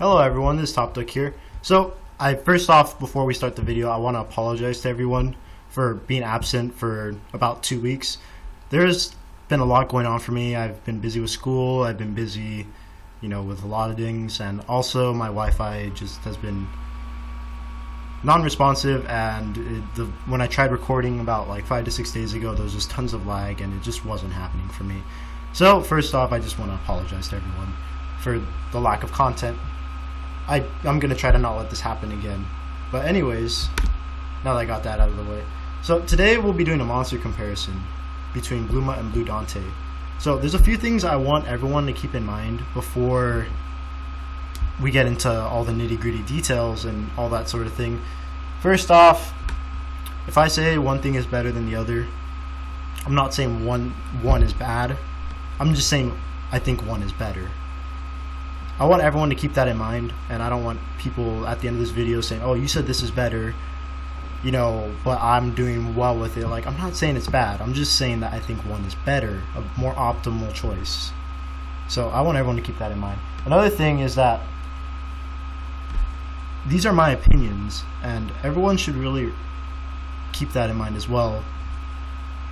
Hello everyone, this is Top Duck here. So, first off, before we start the video, I want to apologize to everyone for being absent for about 2 weeks. There's been a lot going on for me. I've been busy with school, I've been busy, with a lot of things, and also my Wi-Fi just has been non-responsive, and when I tried recording about like 5 to 6 days ago, there was just tons of lag, and it just wasn't happening for me. So, first off, I just want to apologize to everyone for the lack of content. I'm going to try to not let this happen again. But anyways, now that I got that out of the way. So today we'll be doing a monster comparison between BMutt and BDante. So there's a few things I want everyone to keep in mind before we get into all the nitty-gritty details and all that sort of thing. First off, if I say one thing is better than the other, I'm not saying one is bad. I'm just saying I think one is better. I want everyone to keep that in mind, and I don't want people at the end of this video saying, oh, you said this is better, but I'm doing well with it. Like, I'm not saying it's bad. I'm just saying that I think one is better, a more optimal choice. So I want everyone to keep that in mind. Another thing is that these are my opinions, and everyone should really keep that in mind as well,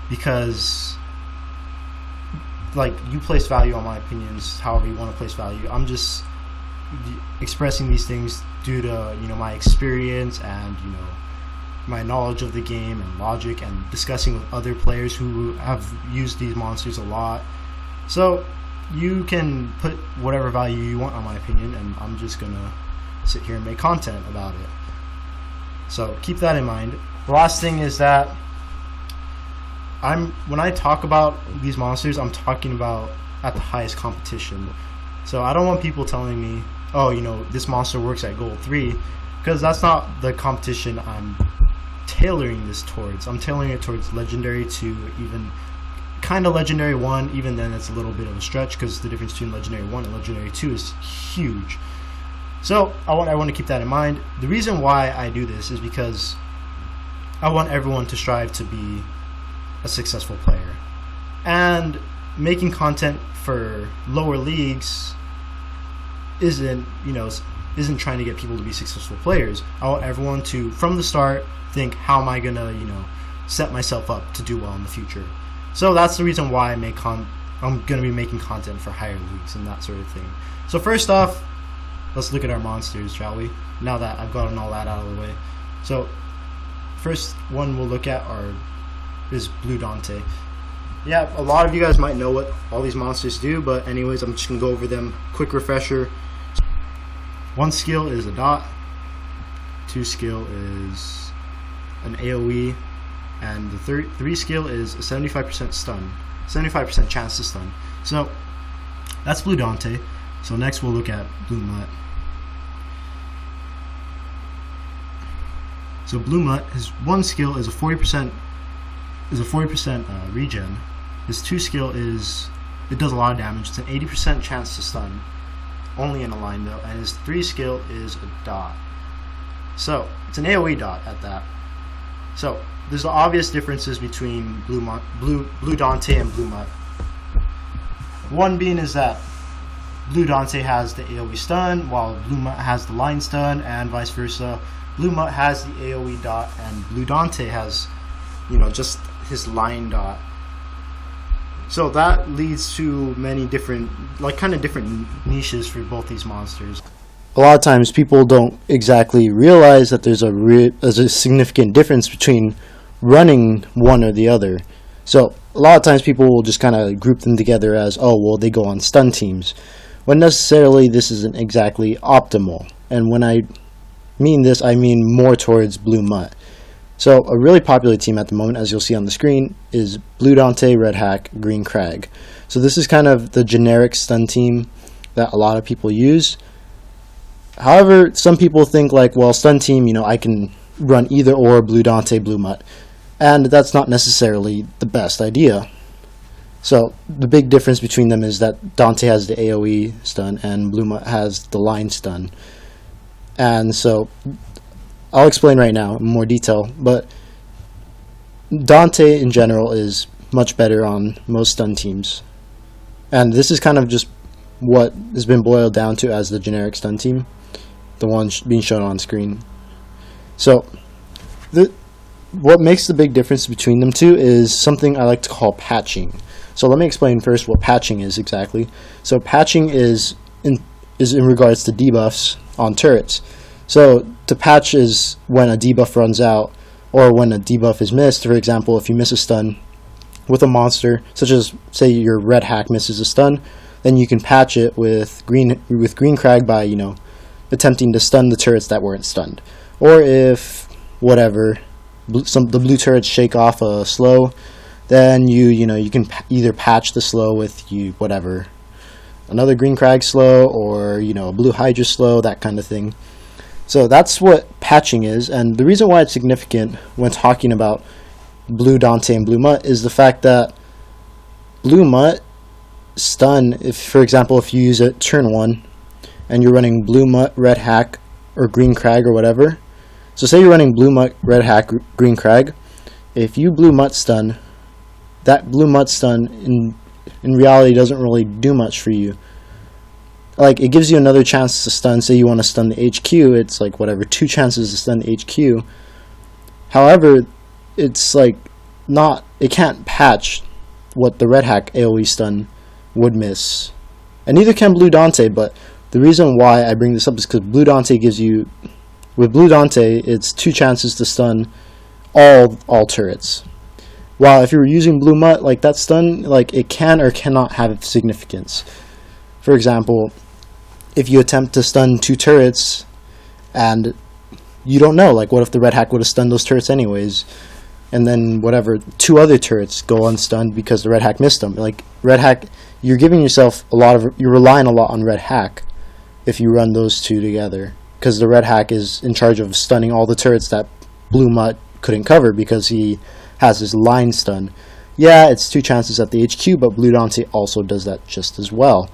because you place value on my opinions however you want to place value. I'm just expressing these things due to my experience and my knowledge of the game and logic, and discussing with other players who have used these monsters a lot. So you can put whatever value you want on my opinion, and I'm just gonna sit here and make content about it. So keep that in mind. The last thing is that when I talk about these monsters, I'm talking about at the highest competition. So I don't want people telling me, oh, this monster works at gold 3, because that's not the competition I'm tailoring this towards. I'm tailoring it towards legendary 2, even kind of legendary 1. Even then it's a little bit of a stretch, because the difference between legendary 1 and legendary 2 is huge. So I want everyone to keep that in mind. The reason why I do this is because I want everyone to strive to be a successful player, and making content for lower leagues isn't trying to get people to be successful players. I want everyone to, from the start, think, how am I gonna set myself up to do well in the future. So that's the reason why I'm gonna be making content for higher leagues and that sort of thing. So first off, let's look at our monsters, shall we? Now that I've gotten all that out of the way. So first one we'll look at is BDante. Yeah, a lot of you guys might know what all these monsters do, but anyways, I'm just gonna go over them. Quick refresher. 1 skill is a dot, 2 skill is an AoE, and the 3 skill is a 75% stun, 75% chance to stun. So that's BDante. So next we'll look at BMutt. So BMutt, his 1 skill is a 40% regen. His 2 skill it does a lot of damage. It's an 80% chance to stun, only in a line though, and his 3 skill is a dot. So it's an AoE dot at that. So there's the obvious differences between BDante and BMutt. One being is that BDante has the AoE stun, while BMutt has the line stun, and vice versa. BMutt has the AoE dot, and BDante has just his line dot. So that leads to many different niches for both these monsters. A lot of times people don't exactly realize that there's a significant difference between running one or the other. So a lot of times people will just kind of group them together as, oh, well, they go on stun teams, when necessarily this isn't exactly optimal. And when I mean this, I mean more towards BMutt. So a really popular team at the moment, as you'll see on the screen, is BDante, Red Hack, Green Crag. So this is kind of the generic stun team that a lot of people use. However, some people think well, stun team, I can run either or BDante, BMutt. And that's not necessarily the best idea. So the big difference between them is that Dante has the AoE stun and BMutt has the line stun. And so I'll explain right now in more detail, but Dante in general is much better on most stun teams. And this is kind of just what has been boiled down to as the generic stun team. the one being shown on screen. So what makes the big difference between them two is something I like to call patching. So let me explain first what patching is exactly. So patching is in regards to debuffs on turrets. So to patch is when a debuff runs out, or when a debuff is missed. For example, if you miss a stun with a monster, such as say your red hack misses a stun, then you can patch it with green crag by, you know, attempting to stun the turrets that weren't stunned. Or if whatever the blue turrets shake off a slow, then you can either patch the slow with another green crag slow, or a blue hydra slow, that kind of thing. So that's what patching is, and the reason why it's significant when talking about blue Dante and blue mutt is the fact that blue mutt stun, if for example if you use it turn 1 and you're running blue mutt, red hack, or green crag or whatever. So say you're running blue mutt, red hack, green crag. If you blue mutt stun, that blue mutt stun in reality doesn't really do much for you. Like, it gives you another chance to stun. Say you want to stun the HQ, it's like 2 chances to stun the HQ. However, it's like it can't patch what the red hack AoE stun would miss, and neither can blue Dante. But the reason why I bring this up is because blue Dante with blue Dante it's 2 chances to stun all turrets. While if you were using blue mutt, like that stun, like it can or cannot have significance. For example, if you attempt to stun 2 turrets and you don't know, like what if the red hack would have stunned those turrets anyways, and then 2 other turrets go unstunned because the red hack missed them. Like red hack, you're relying a lot on red hack if you run those 2 together, because the red hack is in charge of stunning all the turrets that blue mutt couldn't cover because he has his line stun. Yeah, it's 2 chances at the HQ, but blue Dante also does that just as well.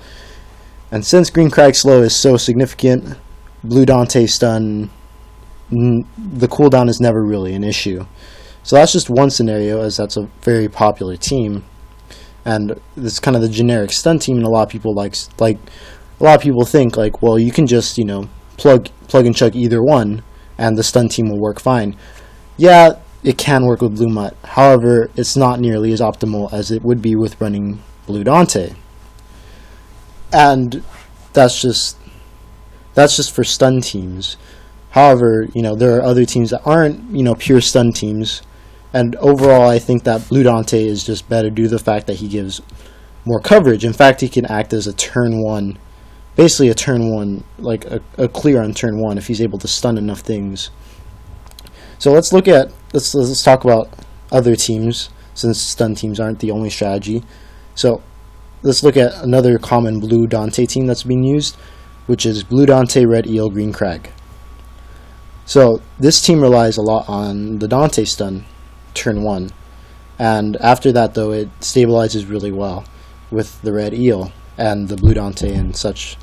And since green crag slow is so significant, blue Dante stun, the cooldown is never really an issue. So that's just one scenario, as that's a very popular team, and it's kind of the generic stun team. And a lot of people think like, well, you can just plug and chug either one, and the stun team will work fine. Yeah, it can work with blue mutt. However, it's not nearly as optimal as it would be with running blue Dante. And that's just for stun teams. However, there are other teams that aren't, pure stun teams. And overall, I think that blue Dante is just better due to the fact that he gives more coverage. In fact, he can act as a turn 1, basically a turn 1, like a clear on turn 1 if he's able to stun enough things. So let's talk about other teams, since stun teams aren't the only strategy. So let's look at another common blue Dante team that's being used, which is blue Dante, red eel, green crag. So this team relies a lot on the Dante stun turn 1, and after that though it stabilizes really well with the red eel and the blue Dante and such.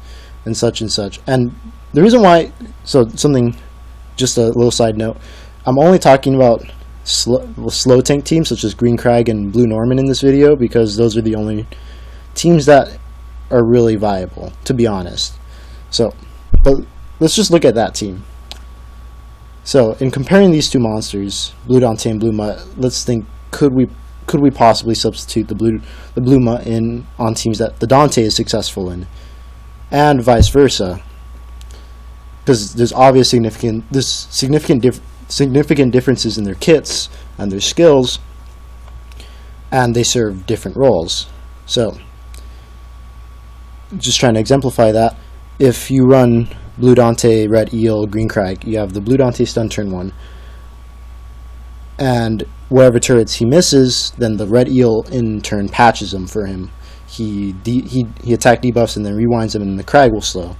And the reason why, just a little side note, I'm only talking about slow tank teams such as green crag and blue Norman in this video, because those are the only teams that are really viable, to be honest. But let's just look at that team. So in comparing these 2 monsters, blue Dante and blue mutt, let's think, could we possibly substitute the blue mutt on teams that the Dante is successful in, and vice versa? Because there's obvious significant differences in their kits and their skills, and they serve different roles. So just trying to exemplify that, if you run blue Dante, red eel, green crag, you have the blue Dante stun turn 1, and whatever turrets he misses, then the red eel in turn patches them for him. He attack debuffs and then rewinds them, and the crag will slow.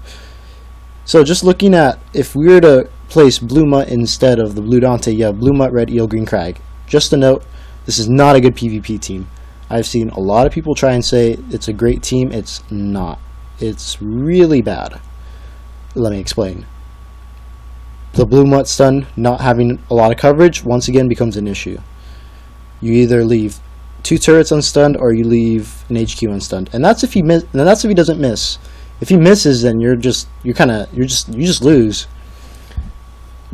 So just looking at, if we were to place blue mutt instead of the blue Dante, you have blue mutt, red eel, green crag. Just a note, this is not a good PvP team. I've seen a lot of people try and say it's a great team. It's not. It's really bad. Let me explain. The blue mutt stun not having a lot of coverage once again becomes an issue. You either leave 2 turrets unstunned or you leave an HQ unstunned, and that's if he doesn't miss. If he misses, then you just lose.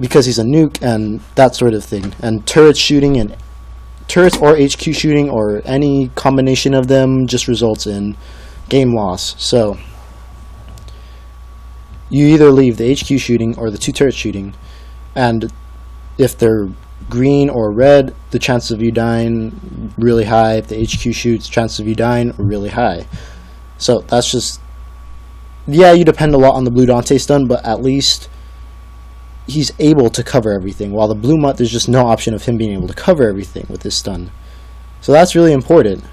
because he's a nuke and that sort of thing. And turrets shooting and turrets or HQ shooting or any combination of them just results in game loss. So you either leave the HQ shooting or the 2 turrets shooting, and if they're green or red, the chances of you dying really high. If the HQ shoots, chances of you dying are really high. So that's just, yeah, you depend a lot on the blue Dante stun, but at least he's able to cover everything, while the blue mutt, there's just no option of him being able to cover everything with his stun. So that's really important.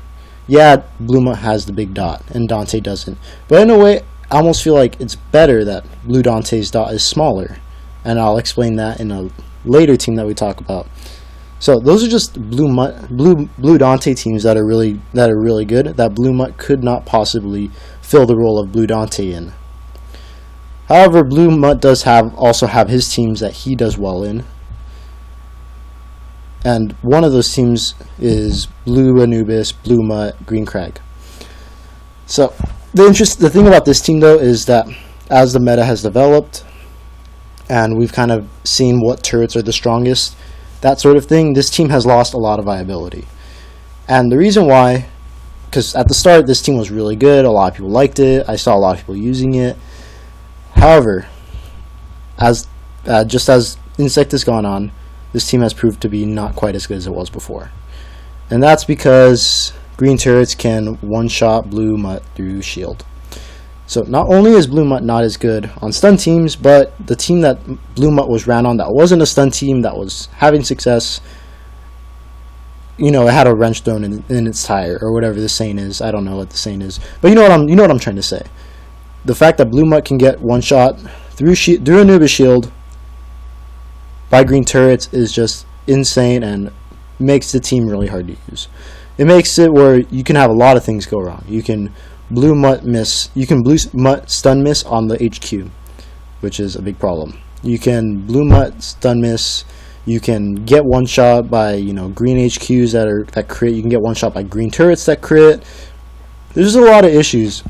Yeah, blue mutt has the big dot and Dante doesn't, but in a way I almost feel like it's better that blue Dante's dot is smaller, and I'll explain that in a later team that we talk about. So those are just blue Dante teams that are really good, that blue mutt could not possibly fill the role of blue Dante in. However, blue mutt does also have his teams that he does well in, and one of those teams is blue Anubis, blue mutt, green crag. So the thing about this team though is that as the meta has developed and we've kind of seen what turrets are the strongest, that sort of thing, this team has lost a lot of viability. And the reason why, because at the start this team was really good, a lot of people liked it, I saw a lot of people using it. However, just as Insect has gone on, this team has proved to be not quite as good as it was before. And that's because green turrets can one-shot blue mutt through shield. So not only is blue mutt not as good on stun teams, but the team that blue mutt was ran on that wasn't a stun team, that was having success, it had a wrench thrown in its tire, or whatever the saying is. I don't know what the saying is, but you know what I'm trying to say. The fact that blue mutt can get one shot through Anubis shield by green turrets is just insane and makes the team really hard to use. It makes it where you can have a lot of things go wrong. You can blue mutt stun miss on the HQ, which is a big problem. You can blue mutt stun miss. You can get one shot by green HQs that crit. You can get one shot by green turrets that crit. There's a lot of issues,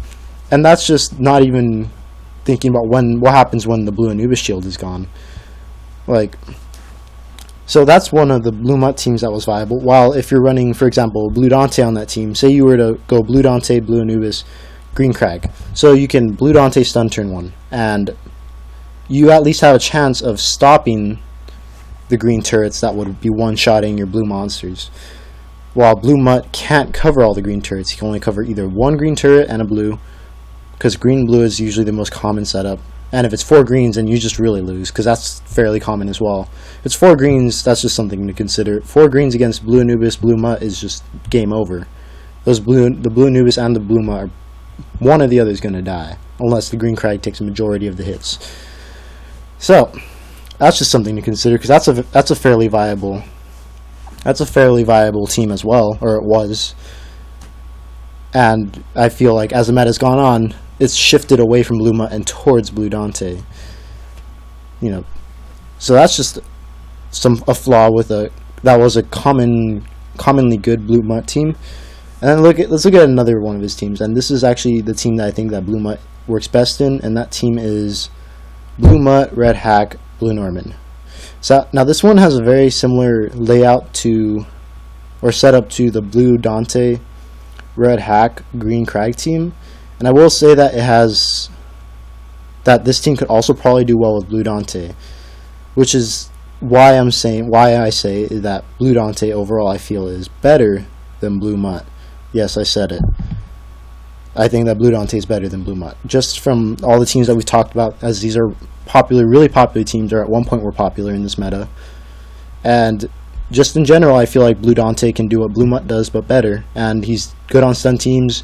and that's just not even thinking about what happens when the blue Anubis shield is gone. So that's one of the blue mutt teams that was viable. While if you're running, for example, blue Dante on that team, say you were to go blue Dante, blue Anubis, green crag, so you can blue Dante stun turn 1, and you at least have a chance of stopping the green turrets that would be one-shotting your blue monsters. While blue mutt can't cover all the green turrets, he can only cover either one green turret and a blue, because green-blue is usually the most common setup. And if it's 4 greens, then you just really lose, because that's fairly common as well. If it's 4 greens, that's just something to consider. 4 greens against blue Anubis, blue mutt is just game over. The blue Anubis and the blue mutt, one or the other is going to die, unless the green crag takes a majority of the hits. So that's just something to consider, because that's a fairly viable team as well, or it was. And I feel like as the meta's gone on, it's shifted away from blue mutt and towards blue Dante. So that's just a flaw with that was a commonly good blue mutt team. And then let's look at another one of his teams, and this is actually the team that I think that blue mutt works best in, and that team is blue mutt, red hack, blue Norman. So now this one has a very similar layout or setup to the blue Dante, red hack, green crag team. And I will say that this team could also probably do well with blue Dante, which is why I say that blue Dante overall I feel is better than blue mutt. Yes, I said it. I think that blue Dante is better than blue mutt, just from all the teams that we've talked about, as these are really popular teams, or at one point were popular in this meta. And just in general, I feel like blue Dante can do what blue mutt does, but better. And he's good on stun teams.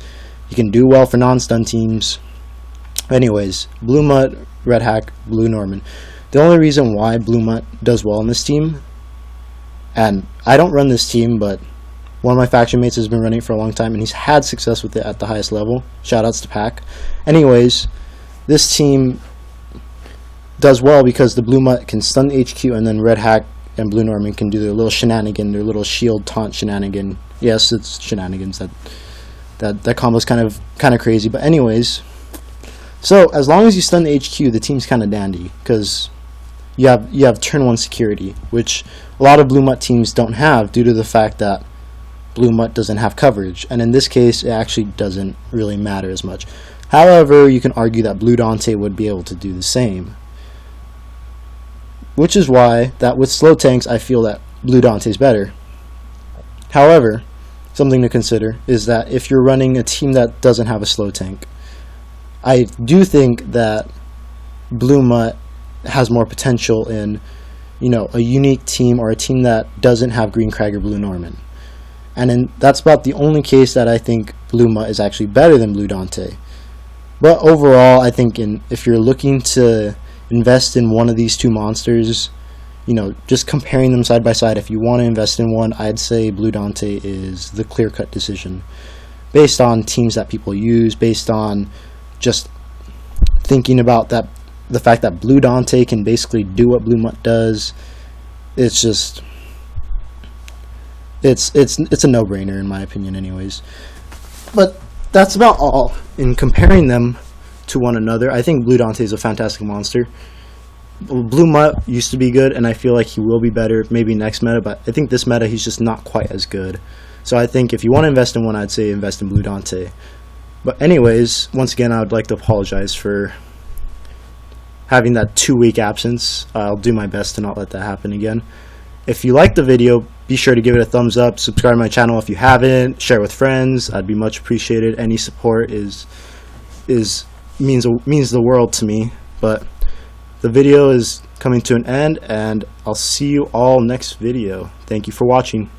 He can do well for non-stun teams. Anyways, blue mutt, red hack, blue Norman. The only reason why blue mutt does well on this team, and I don't run this team, but one of my faction mates has been running it for a long time, and he's had success with it at the highest level. Shoutouts to Pack. Anyways, this team does well because the blue mutt can stun the HQ, and then red hack and blue Norman can do their little shenanigan, their little shield taunt shenanigan. Yes, it's shenanigans. That combo's kind of crazy, but anyways, so as long as you stun the HQ, the team's kind of dandy, because you have turn 1 security, which a lot of blue mutt teams don't have due to the fact that blue mutt doesn't have coverage, and in this case it actually doesn't really matter as much. However, you can argue that blue dante would be able to do the same, which is why that with slow tanks I feel that blue dante is better. However, something to consider is that if you're running a team that doesn't have a slow tank, I do think that blue mutt has more potential in, a unique team or a team that doesn't have green crag or blue Norman. And that's about the only case that I think blue mutt is actually better than blue dante. But overall, I think if you're looking to invest in one of these two monsters, just comparing them side by side, if you want to invest in one, I'd say blue dante is the clear-cut decision based on teams that people use, based on just thinking about the fact that blue dante can basically do what blue mutt does. It's a no-brainer in my opinion anyways. But that's about all. In comparing them to one another, I think blue dante is a fantastic monster. Blue mutt used to be good, and I feel like he will be better maybe next meta, but I think this meta he's just not quite as good. So I think if you want to invest in one, I'd say invest in blue dante. But anyways, once again, I would like to apologize for having that 2-week absence. I'll do my best to not let that happen again. If you liked the video, be sure to give it a thumbs up, subscribe to my channel if you haven't, share with friends. I'd be much appreciated. Any support means the world to me. But the video is coming to an end, and I'll see you all next video. Thank you for watching.